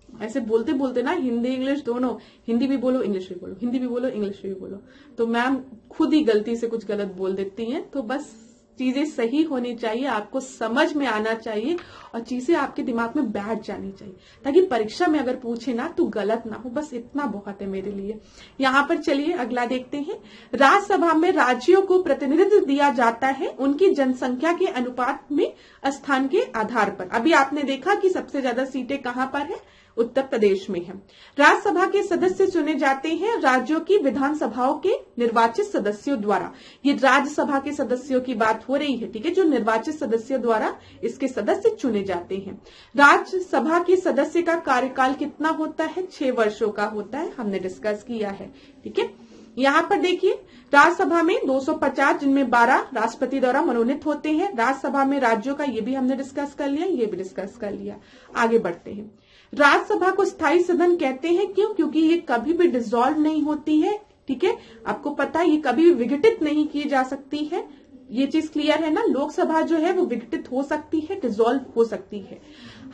ऐसे बोलते बोलते ना, हिंदी इंग्लिश दोनों, हिंदी भी बोलो इंग्लिश भी बोलो, हिंदी भी बोलो इंग्लिश भी बोलो, तो मैम खुद ही गलती से कुछ गलत बोल देती हैं। तो बस चीजें सही होनी चाहिए, आपको समझ में आना चाहिए और चीजें आपके दिमाग में बैठ जानी चाहिए, ताकि परीक्षा में अगर पूछे ना तो गलत ना हो। बस इतना बहुत है मेरे लिए। यहाँ पर चलिए अगला देखते हैं। राज्यसभा में राज्यों को प्रतिनिधित्व दिया जाता है उनकी जनसंख्या के अनुपात में स्थान के आधार पर। अभी आपने देखा कि सबसे ज्यादा सीटें कहां पर है, उत्तर प्रदेश में है। राज्यसभा के सदस्य चुने जाते हैं राज्यों की विधानसभाओं के निर्वाचित सदस्यों द्वारा। ये राज्यसभा के सदस्यों की बात हो रही है, ठीक है, जो निर्वाचित सदस्यों द्वारा इसके सदस्य चुने जाते हैं। राज्यसभा के सदस्य का कार्यकाल कितना होता है, 6 वर्षों का होता है, हमने डिस्कस किया है, ठीक है। यहाँ पर देखिए राज्यसभा में 250 जिनमें 12 राष्ट्रपति द्वारा मनोनीत होते हैं। राज्यसभा में राज्यों का ये भी हमने डिस्कस कर लिया, ये भी डिस्कस कर लिया। आगे बढ़ते हैं। राज्यसभा को स्थायी सदन कहते हैं, क्यों? क्योंकि ये कभी भी डिसॉल्व नहीं होती है, ठीक है, आपको पता है ये कभी भी विघटित नहीं की जा सकती है। ये चीज क्लियर है ना। लोकसभा जो है वो विघटित हो सकती है, डिसॉल्व हो सकती है।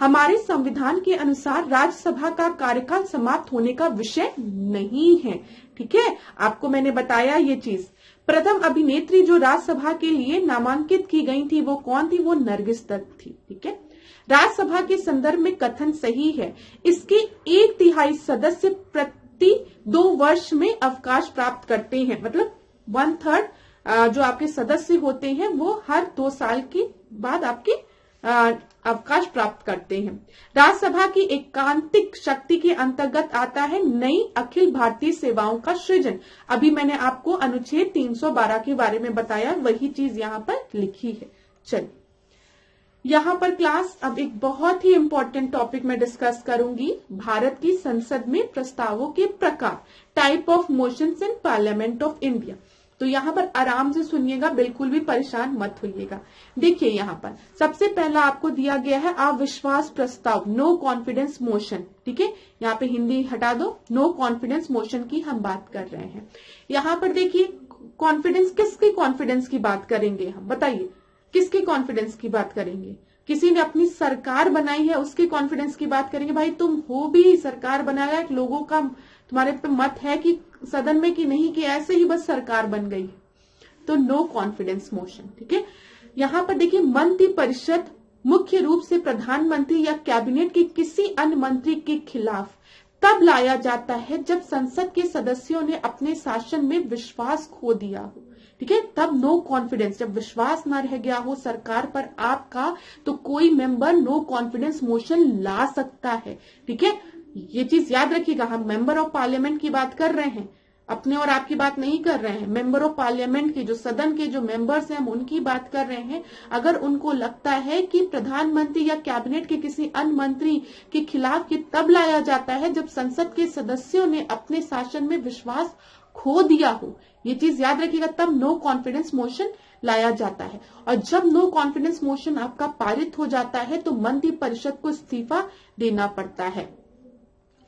हमारे संविधान के अनुसार राज्यसभा का कार्यकाल समाप्त होने का विषय नहीं है, ठीक है, आपको मैंने बताया ये चीज। प्रथम अभिनेत्री जो राज्यसभा के लिए नामांकित की गई थी वो कौन थी, वो नरगिस दत्त थी, ठीक है। राज्यसभा के संदर्भ में कथन सही है। इसके 1/3 सदस्य प्रति 2 वर्ष में अवकाश प्राप्त करते हैं, मतलब 1/3 जो आपके सदस्य होते हैं वो हर 2 साल के बाद आपके अवकाश प्राप्त करते हैं। राज्यसभा की एकांतिक शक्ति के अंतर्गत आता है नई अखिल भारतीय सेवाओं का सृजन। अभी मैंने आपको अनुच्छेद 312 के बारे में बताया, वही चीज यहाँ पर लिखी है। चलिए यहाँ पर क्लास अब एक बहुत ही इंपॉर्टेंट टॉपिक में डिस्कस करूंगी, भारत की संसद में प्रस्तावों के प्रकार, type of motions in parliament of India. तो यहाँ पर आराम से सुनिएगा, बिल्कुल भी परेशान मत होइएगा। देखिए यहाँ पर सबसे पहला आपको दिया गया है अविश्वास प्रस्ताव, नो कॉन्फिडेंस मोशन, ठीक है। यहाँ पे हिंदी हटा दो, नो कॉन्फिडेंस मोशन की हम बात कर रहे हैं। यहाँ पर देखिए कॉन्फिडेंस, किसकी कॉन्फिडेंस की बात करेंगे हम, बताइए किसके कॉन्फिडेंस की बात करेंगे? किसी ने अपनी सरकार बनाई है उसके कॉन्फिडेंस की बात करेंगे। भाई तुम हो भी सरकार बनाया, लोगों का तुम्हारे पे मत है कि सदन में कि नहीं, कि ऐसे ही बस सरकार बन गई, तो नो कॉन्फिडेंस मोशन, ठीक है। यहाँ पर देखिए मंत्रिपरिषद मुख्य रूप से प्रधानमंत्री या कैबिनेट के किसी अन्य मंत्री के खिलाफ तब लाया जाता है जब संसद के सदस्यों ने अपने शासन में विश्वास खो दिया हो, ठीक है, तब नो कॉन्फिडेंस, जब विश्वास न रह गया हो सरकार पर आपका, तो कोई मेंबर नो कॉन्फिडेंस मोशन ला सकता है, ठीक है। ये चीज याद रखिएगा, हम मेंबर ऑफ पार्लियामेंट की बात कर रहे हैं, अपने और आपकी बात नहीं कर रहे हैं। मेंबर ऑफ पार्लियामेंट के जो सदन के जो मेंबर्स हैं हम उनकी बात कर रहे हैं। अगर उनको लगता है कि प्रधानमंत्री या कैबिनेट के किसी अन्य मंत्री के खिलाफ ये तब लाया जाता है जब संसद के सदस्यों ने अपने शासन में विश्वास खो दिया हो, ये चीज याद रखिएगा, तब नो कॉन्फिडेंस मोशन लाया जाता है। और जब नो कॉन्फिडेंस मोशन आपका पारित हो जाता है तो मंत्रिपरिषद को इस्तीफा देना पड़ता है,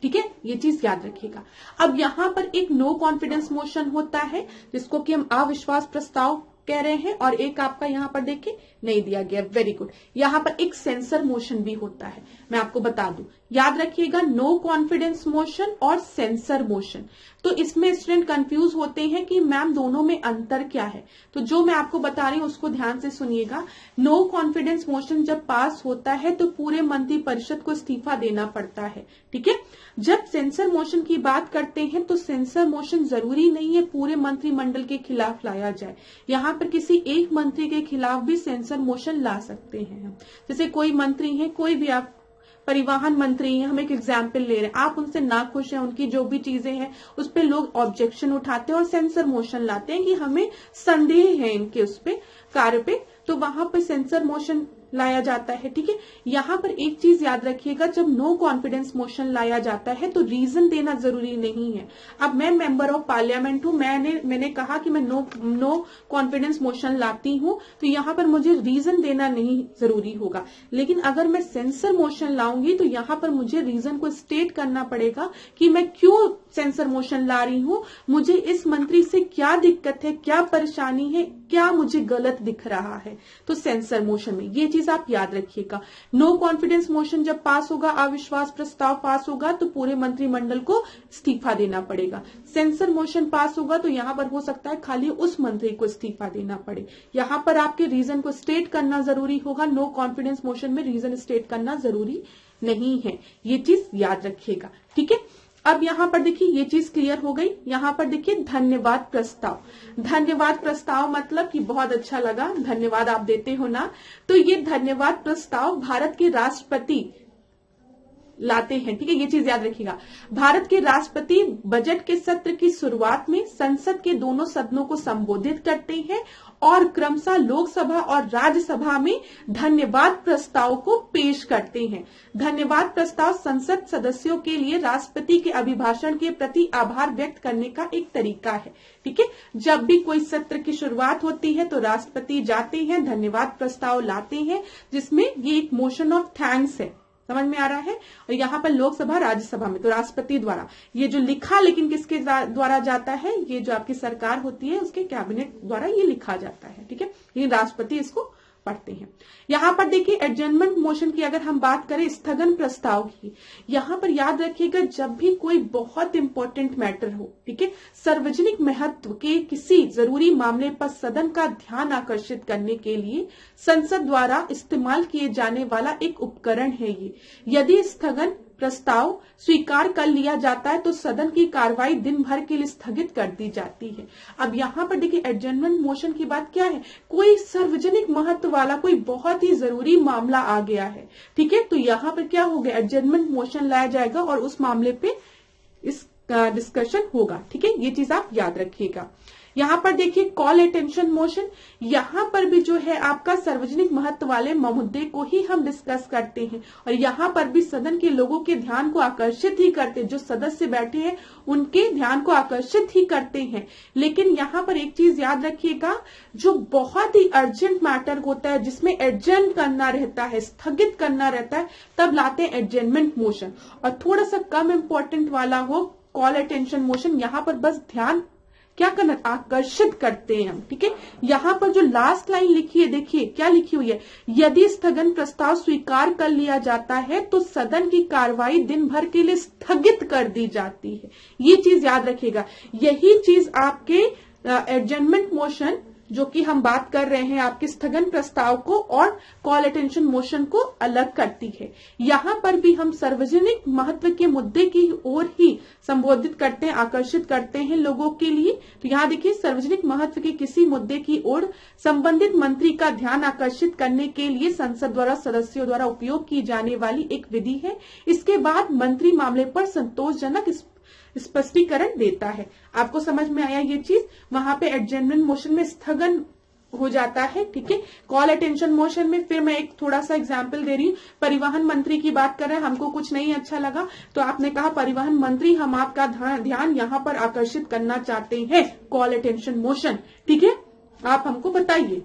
ठीक है, ये चीज याद रखिएगा। अब यहाँ पर एक नो कॉन्फिडेंस मोशन होता है जिसको कि हम अविश्वास प्रस्ताव कह रहे हैं, और एक आपका यहाँ पर देखिए नहीं दिया गया, वेरी गुड। यहाँ पर एक सेंसर मोशन भी होता है, मैं आपको बता दूं, याद रखिएगा, नो कॉन्फिडेंस मोशन और सेंसर मोशन। तो इसमें स्टूडेंट कंफ्यूज होते हैं कि मैम दोनों में अंतर क्या है, तो जो मैं आपको बता रही हूँ उसको ध्यान से सुनिएगा। नो कॉन्फिडेंस मोशन जब पास होता है तो पूरे मंत्रिपरिषद को इस्तीफा देना पड़ता है, ठीक है। जब सेंसर मोशन की बात करते हैं तो सेंसर मोशन जरूरी नहीं है पूरे मंत्रिमंडल के खिलाफ लाया जाए, यहाँ पर किसी एक मंत्री के खिलाफ भी सेंसर मोशन ला सकते हैं। जैसे कोई मंत्री है, कोई भी आप परिवहन मंत्री हैं, हम एक एग्जाम्पल ले रहे हैं, आप उनसे नाखुश हैं, उनकी जो भी चीजें हैं उस पर लोग ऑब्जेक्शन उठाते हैं और सेंसर मोशन लाते हैं कि हमें संदेह है इनके उस पे कार्य पे, तो वहां पर सेंसर मोशन लाया जाता है, ठीक है। यहाँ पर एक चीज याद रखिएगा, जब नो कॉन्फिडेंस मोशन लाया जाता है तो रीजन देना जरूरी नहीं है। अब मैं मेंबर ऑफ पार्लियामेंट हूं, मैंने कहा कि मैं नो कॉन्फिडेंस मोशन लाती हूं, तो यहाँ पर मुझे रीजन देना नहीं जरूरी होगा। लेकिन अगर मैं सेंसर मोशन लाऊंगी तो यहाँ पर मुझे रीजन को स्टेट करना पड़ेगा कि मैं क्यों सेंसर मोशन ला रही हूँ, मुझे इस मंत्री से क्या दिक्कत है, क्या परेशानी है, क्या मुझे गलत दिख रहा है, तो सेंसर मोशन में ये चीज चीज आप याद रखिएगा। नो कॉन्फिडेंस मोशन जब पास होगा, अविश्वास प्रस्ताव पास होगा, तो पूरे मंत्रिमंडल को इस्तीफा देना पड़ेगा। सेंसर मोशन पास होगा तो यहां पर हो सकता है खाली उस मंत्री को इस्तीफा देना पड़े। यहां पर आपके रीजन को स्टेट करना जरूरी होगा। नो कॉन्फिडेंस मोशन में रीजन स्टेट करना जरूरी नहीं है, ये चीज याद रखिएगा। ठीक है, अब यहां पर देखिए ये चीज क्लियर हो गई। यहां पर देखिए धन्यवाद प्रस्ताव। धन्यवाद प्रस्ताव मतलब कि बहुत अच्छा लगा, धन्यवाद आप देते हो ना, तो ये धन्यवाद प्रस्ताव भारत के राष्ट्रपति लाते हैं। ठीक है, ये चीज याद रखिएगा। भारत के राष्ट्रपति बजट के सत्र की शुरुआत में संसद के दोनों सदनों को संबोधित करते हैं और क्रमशः लोकसभा और राज्यसभा में धन्यवाद प्रस्ताव को पेश करते हैं। धन्यवाद प्रस्ताव संसद सदस्यों के लिए राष्ट्रपति के अभिभाषण के प्रति आभार व्यक्त करने का एक तरीका है। ठीक है, जब भी कोई सत्र की शुरुआत होती है तो राष्ट्रपति जाते हैं, धन्यवाद प्रस्ताव लाते हैं, जिसमें ये एक मोशन ऑफ थैंक्स है। समझ में आ रहा है। और यहाँ पर लोकसभा राज्यसभा में तो राष्ट्रपति द्वारा ये जो लिखा, लेकिन किसके द्वारा जाता है, ये जो आपकी सरकार होती है उसके कैबिनेट द्वारा ये लिखा जाता है। ठीक है, लेकिन राष्ट्रपति इसको पढ़ते हैं। यहां पर देखिए एडजर्नमेंट मोशन की अगर हम बात करें, स्थगन प्रस्ताव की, यहां पर याद रखिएगा जब भी कोई बहुत इंपॉर्टेंट मैटर हो, ठीक है, सार्वजनिक महत्व के किसी जरूरी मामले पर सदन का ध्यान आकर्षित करने के लिए संसद द्वारा इस्तेमाल किए जाने वाला एक उपकरण है ये। यदि स्थगन प्रस्ताव स्वीकार कर लिया जाता है तो सदन की कार्रवाई दिन भर के लिए स्थगित कर दी जाती है। अब यहाँ पर देखिए एडजर्नमेंट मोशन की बात क्या है, कोई सार्वजनिक महत्व वाला कोई बहुत ही जरूरी मामला आ गया है। ठीक है, तो यहाँ पर क्या होगा, एडजर्नमेंट मोशन लाया जाएगा और उस मामले पे इसका डिस्कशन होगा। ठीक है, ये चीज आप याद रखिएगा। यहां पर देखिए कॉल अटेंशन मोशन, यहां पर भी जो है आपका सार्वजनिक महत्व वाले मुद्दे को ही हम डिस्कस करते हैं और यहां पर भी सदन के लोगों के ध्यान को आकर्षित ही करते हैं, जो सदस्य बैठे हैं उनके ध्यान को आकर्षित ही करते हैं। लेकिन यहां पर एक चीज याद रखिएगा, जो बहुत ही अर्जेंट मैटर होता है, जिसमें एडजर्न करना रहता है, स्थगित करना रहता है, तब लाते हैं एडजर्नमेंट मोशन। और थोड़ा सा कम इंपॉर्टेंट वाला हो कॉल अटेंशन मोशन, यहां पर बस ध्यान क्या करना, आकर्षित करते हैं हम। ठीक है, यहां पर जो लास्ट लाइन लिखी है, देखिए क्या लिखी हुई है, यदि स्थगन प्रस्ताव स्वीकार कर लिया जाता है तो सदन की कार्रवाई दिन भर के लिए स्थगित कर दी जाती है। ये चीज याद रखिएगा। यही चीज आपके एडजर्नमेंट मोशन जो कि हम बात कर रहे हैं आपके स्थगन प्रस्ताव को और कॉल अटेंशन मोशन को अलग करती है। यहां पर भी हम सार्वजनिक महत्व के मुद्दे की ओर ही संबोधित करते हैं, आकर्षित करते हैं लोगों के लिए। तो यहां देखिए सार्वजनिक महत्व के किसी मुद्दे की ओर संबंधित मंत्री का ध्यान आकर्षित करने के लिए संसद द्वारा सदस्यों द्वारा उपयोग की जाने वाली एक विधि है। इसके बाद मंत्री मामले पर संतोषजनक स्पष्टीकरण देता है। आपको समझ में आया ये चीज, वहां पे एडजर्नमेंट मोशन में स्थगन हो जाता है। ठीक है, कॉल अटेंशन मोशन में फिर मैं एक थोड़ा सा एग्जांपल दे रही हूँ। परिवहन मंत्री की बात कर रहे हैं, हमको कुछ नहीं अच्छा लगा तो आपने कहा परिवहन मंत्री हम आपका ध्यान यहाँ पर आकर्षित करना चाहते हैं, कॉल अटेंशन मोशन। ठीक है, आप हमको बताइए,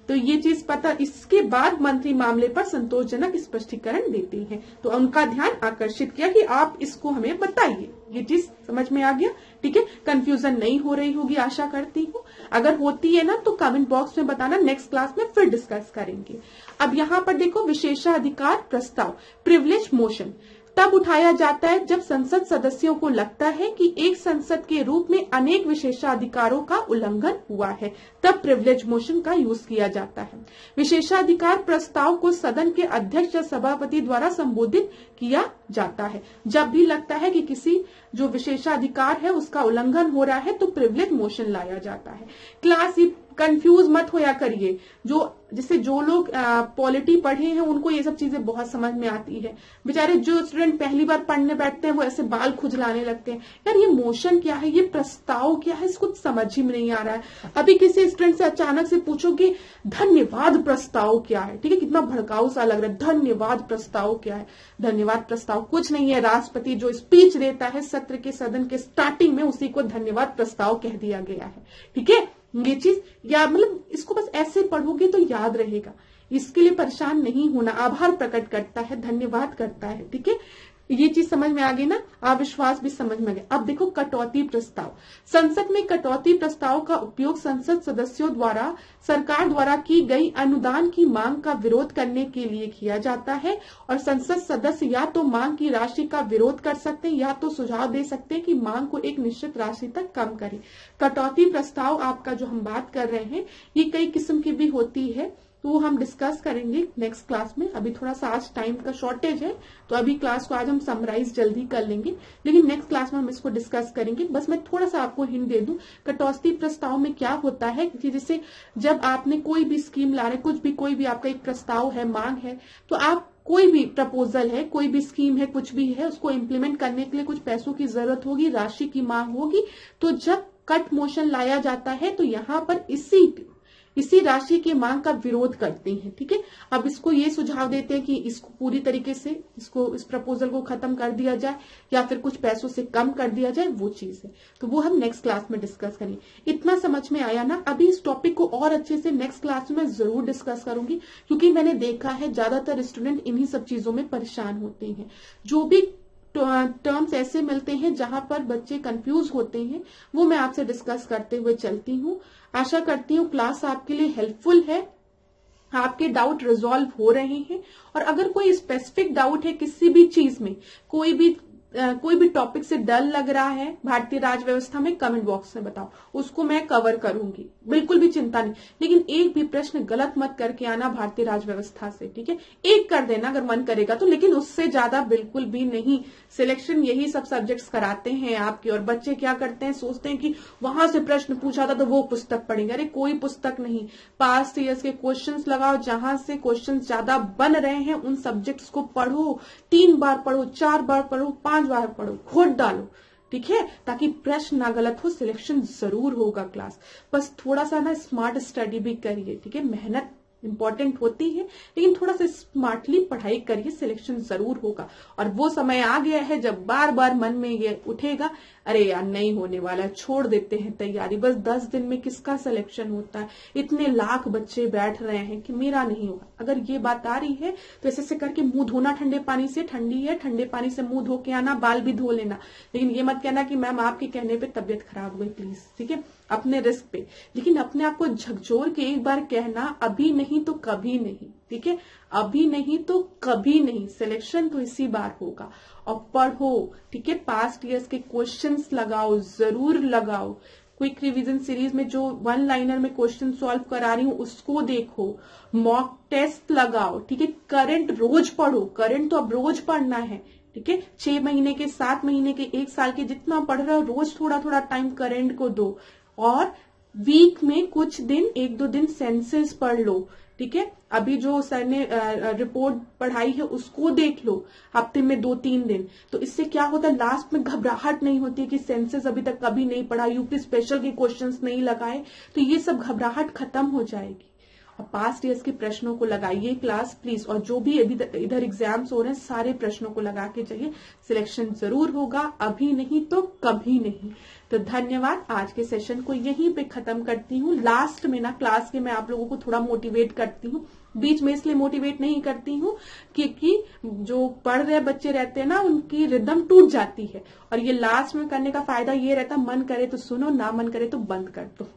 तो ये चीज पता, इसके बाद मंत्री मामले पर संतोषजनक स्पष्टीकरण देते हैं, तो उनका ध्यान आकर्षित किया कि आप इसको हमें बताइए। ये चीज समझ में आ गया। ठीक है, कंफ्यूजन नहीं हो रही होगी आशा करती हूँ। अगर होती है ना तो कमेंट बॉक्स में बताना, नेक्स्ट क्लास में फिर डिस्कस करेंगे। अब यहाँ पर देखो विशेषाधिकार प्रस्ताव, प्रिविलेज मोशन तब उठाया जाता है जब संसद सदस्यों को लगता है कि एक संसद के रूप में अनेक विशेषाधिकारों का उल्लंघन हुआ है, तब प्रिविलेज मोशन का यूज किया जाता है। विशेषाधिकार प्रस्ताव को सदन के अध्यक्ष या सभापति द्वारा संबोधित किया जाता है। जब भी लगता है कि किसी जो विशेषाधिकार है उसका उल्लंघन हो रहा है तो प्रिविलेज मोशन लाया जाता है। क्लास कंफ्यूज मत होया करिए, जिससे जो लोग पॉलिटी पढ़े हैं उनको ये सब चीजें बहुत समझ में आती है। बेचारे जो स्टूडेंट पहली बार पढ़ने बैठते हैं वो ऐसे बाल खुजलाने लगते हैं, यार ये मोशन क्या है, ये प्रस्ताव क्या है, इसको समझ ही में नहीं आ रहा है। अभी किसी स्टूडेंट से अचानक से पूछोगे धन्यवाद प्रस्ताव क्या है, ठीक है, कितना भड़काऊ सा लग रहा है, धन्यवाद प्रस्ताव क्या है। धन्यवाद प्रस्ताव कुछ नहीं है, राष्ट्रपति जो स्पीच देता है सत्र के सदन के स्टार्टिंग में उसी को धन्यवाद प्रस्ताव कह दिया गया है। ठीक है, ये चीज या मतलब इसको बस ऐसे पढ़ोगे तो याद रहेगा, इसके लिए परेशान नहीं होना। आभार प्रकट करता है, धन्यवाद करता है। ठीक है, ये चीज समझ में आ गई ना, अविश्वास भी समझ में आ गया। अब देखो कटौती प्रस्ताव। संसद में कटौती प्रस्ताव का उपयोग संसद सदस्यों द्वारा सरकार द्वारा की गई अनुदान की मांग का विरोध करने के लिए किया जाता है, और संसद सदस्य या तो मांग की राशि का विरोध कर सकते हैं या तो सुझाव दे सकते हैं कि मांग को एक निश्चित राशि तक कम करें। कटौती प्रस्ताव आपका जो हम बात कर रहे हैं ये कई किस्म की भी होती है, तो वो हम डिस्कस करेंगे नेक्स्ट क्लास में। अभी थोड़ा सा आज टाइम का शॉर्टेज है, तो अभी क्लास को आज हम समराइज जल्दी कर लेंगे, लेकिन नेक्स्ट क्लास में हम इसको डिस्कस करेंगे। बस मैं थोड़ा सा आपको हिंट दे दूं, कटौती प्रस्ताव में क्या होता है कि जैसे जब आपने कोई भी स्कीम ला रहे, कुछ भी कोई भी आपका एक प्रस्ताव है, मांग है, तो आप कोई भी प्रपोजल है, कोई भी स्कीम है, कुछ भी है, उसको इम्प्लीमेंट करने के लिए कुछ पैसों की जरूरत होगी, राशि की मांग होगी। तो जब कट मोशन लाया जाता है तो यहाँ पर इसी राशि की मांग का विरोध करते हैं। ठीक है, अब इसको ये सुझाव देते हैं कि इसको पूरी तरीके से इस प्रपोजल को खत्म कर दिया जाए या फिर कुछ पैसों से कम कर दिया जाए, वो चीज है। तो वो हम नेक्स्ट क्लास में डिस्कस करेंगे। इतना समझ में आया ना? अभी इस टॉपिक को और अच्छे से नेक्स्ट क्लास में जरूर डिस्कस करूंगी, क्योंकि मैंने देखा है ज्यादातर स्टूडेंट इन्हीं सब चीजों में परेशान होते हैं। जो भी टर्म्स ऐसे मिलते हैं जहां पर बच्चे कंफ्यूज होते हैं, वो मैं आपसे डिस्कस करते हुए चलती हूँ। आशा करती हूँ क्लास आपके लिए हेल्पफुल है, आपके डाउट रिजॉल्व हो रहे हैं। और अगर कोई स्पेसिफिक डाउट है किसी भी चीज में, कोई भी टॉपिक से डर लग रहा है भारतीय राज्य व्यवस्था में, कमेंट बॉक्स में बताओ, उसको मैं कवर करूंगी, बिल्कुल भी चिंता नहीं। लेकिन एक भी प्रश्न गलत मत करके आना भारतीय राज्य व्यवस्था से, ठीक है? एक कर देना अगर मन करेगा तो, लेकिन उससे ज्यादा बिल्कुल भी नहीं। सिलेक्शन यही सब सब्जेक्ट्स कराते हैं आपके, और बच्चे क्या करते हैं, सोचते हैं कि वहां से प्रश्न पूछा था तो वो पुस्तक पढ़ेंगे। अरे कोई पुस्तक नहीं, पास्ट ईयर्स के क्वेश्चंस लगाओ, जहां से क्वेश्चंस ज्यादा बन रहे हैं उन सब्जेक्ट्स को पढ़ो, 3 बार पढ़ो, 4 बार पढ़ो, 5 बार पढ़ो, खोद डालो, ठीक है? ताकि प्रश्न ना गलत हो, सिलेक्शन जरूर होगा क्लास। बस थोड़ा सा ना स्मार्ट स्टडी भी करिए, ठीक है? मेहनत इंपॉर्टेंट होती है, लेकिन थोड़ा सा स्मार्टली पढ़ाई करिए, सिलेक्शन जरूर होगा। और वो समय आ गया है जब बार बार मन में ये उठेगा, अरे यार नहीं होने वाला, छोड़ देते हैं तैयारी, बस 10 दिन में किसका सिलेक्शन होता है, इतने लाख बच्चे बैठ रहे हैं कि मेरा नहीं होगा। अगर ये बात आ रही है तो ऐसे करके मुंह धोना ठंडे पानी से, ठंडी है ठंडे पानी से मुंह धो के आना, बाल भी धो लेना। लेकिन ये मत कहना कि मैम आपके कहने पे तबियत खराब हो गई, प्लीज, ठीक है? अपने रिस्क पे, लेकिन अपने आप को झकझोर के एक बार कहना, अभी नहीं तो कभी नहीं, ठीक है? अभी नहीं तो कभी नहीं, सिलेक्शन तो इसी बार होगा। और पढ़ो, ठीक है? पास्ट ईयर्स के क्वेश्चंस लगाओ, जरूर लगाओ। क्विक रिवीजन सीरीज में जो 1 लाइनर में क्वेश्चन सॉल्व करा रही हूँ उसको देखो, मॉक टेस्ट लगाओ, ठीक है? करंट रोज पढ़ो, करंट तो अब रोज पढ़ना है, ठीक है? 6 महीने के, 7 महीने के, 1 साल के, जितना पढ़ रहे हो रोज थोड़ा थोड़ा टाइम करंट को दो। और वीक में कुछ दिन, 1-2 दिन सेंसेस पढ़ लो, ठीक है? अभी जो सर ने रिपोर्ट पढ़ाई है उसको देख लो, हफ्ते में 2-3 दिन। तो इससे क्या होता है, लास्ट में घबराहट नहीं होती कि सेंसेस अभी तक कभी नहीं पढ़ा, यूपी स्पेशल के क्वेश्चंस नहीं लगाए, तो ये सब घबराहट खत्म हो जाएगी। और पास्ट ईयर्स के प्रश्नों को लगाइए क्लास प्लीज, और जो भी अभी इधर एग्जाम्स हो रहे हैं सारे प्रश्नों को लगा के जाइए, सिलेक्शन जरूर होगा, अभी नहीं तो कभी नहीं। तो धन्यवाद, आज के सेशन को यहीं पे खत्म करती हूँ। लास्ट में ना क्लास के मैं आप लोगों को थोड़ा मोटिवेट करती हूँ, बीच में इसलिए मोटिवेट नहीं करती हूँ क्योंकि जो पढ़ रहे बच्चे रहते हैं ना उनकी रिदम टूट जाती है, और ये लास्ट में करने का फायदा ये रहता, मन करे तो सुनो, ना मन करे तो बंद कर दो,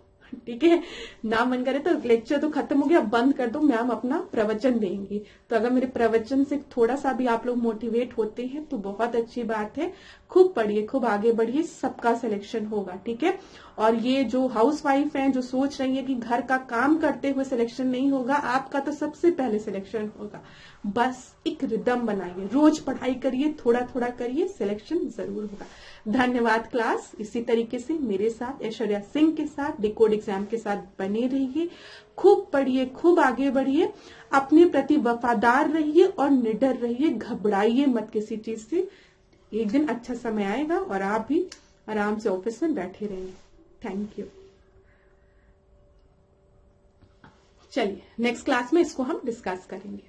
ठीक है? ना मन करे तो लेक्चर तो खत्म हो गया, बंद कर दो, मैम अपना प्रवचन देंगी। तो अगर मेरे प्रवचन से थोड़ा सा भी आप लोग मोटिवेट होते हैं तो बहुत अच्छी बात है। खूब पढ़िए, खूब आगे बढ़िए, सबका सिलेक्शन होगा, ठीक है? और ये जो हाउस वाइफ हैं जो सोच रही है कि घर का काम करते हुए सिलेक्शन नहीं होगा, आपका तो सबसे पहले सिलेक्शन होगा। बस एक रिदम बनाइए, रोज पढ़ाई करिए, थोड़ा थोड़ा करिए, सिलेक्शन जरूर होगा। धन्यवाद क्लास। इसी तरीके से मेरे साथ, ऐश्वर्या सिंह के साथ, डिकोड एग्जाम के साथ बने रहिए, खूब पढ़िए, खूब आगे बढ़िए, अपने प्रति वफादार रहिए और निडर रहिए, घबराइए मत किसी चीज से। एक दिन अच्छा समय आएगा और आप भी आराम से ऑफिस में बैठे रहेंगे। Thank you. चलिए नेक्स्ट क्लास में इसको हम डिस्कस करेंगे।